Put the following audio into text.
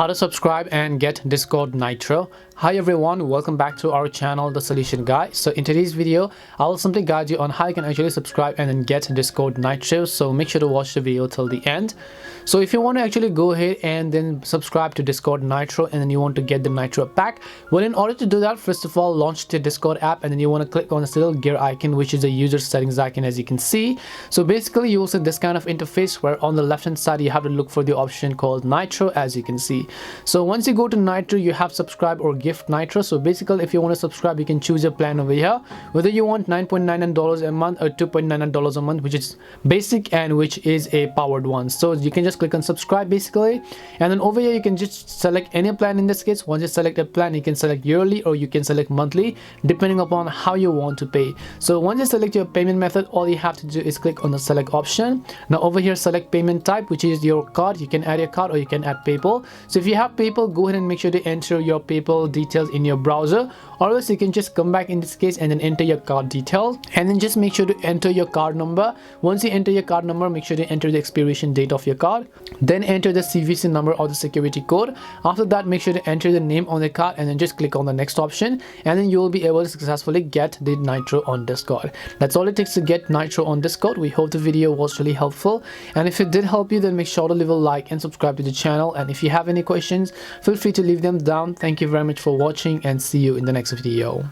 How to subscribe and get Discord Nitro. Hi everyone, welcome back to our channel, The Solution Guy. So in today's video, I will simply guide you on how you can actually subscribe and then get Discord Nitro. So make sure to watch the video till the end. So if you want to actually go ahead and then subscribe to Discord Nitro and then you want to get the Nitro pack, well, in order to do that, first of all, launch the Discord app and then you want to click on this little gear icon, which is the user settings icon, as you can see. So basically you will see this kind of interface where on the left hand side you have to look for the option called Nitro, as you can see. So once you go to Nitro, you have subscribe or gift Nitro. So basically if you want to subscribe, you can choose your plan over here, whether you want $9.99 a month or $2.99 a month, which is basic and which is a powered one. So you can just click on subscribe basically, and then over here you can just select any plan. In this case, once you select a plan, you can select yearly or you can select monthly depending upon how you want to pay. So once you select your payment method, all you have to do is click on the select option. Now over here, select payment type, which is your card. You can add your card or you can add PayPal. So if you have PayPal, go ahead and make sure to enter your PayPal details in your browser, or else you can just come back in this case and then enter your card details, and then just make sure to enter your card number. Once you enter your card number, make sure to enter the expiration date of your card, then enter the CVC number or the security code. After that, make sure to enter the name on the card and then just click on the next option, and then you will be able to successfully get the Nitro on Discord. That's all it takes to get Nitro on Discord. We hope the video was really helpful, and if it did help you, then make sure to leave a like and subscribe to the channel. And if you have any questions, feel free to leave them down. Thank you very much for watching and see you in the next video.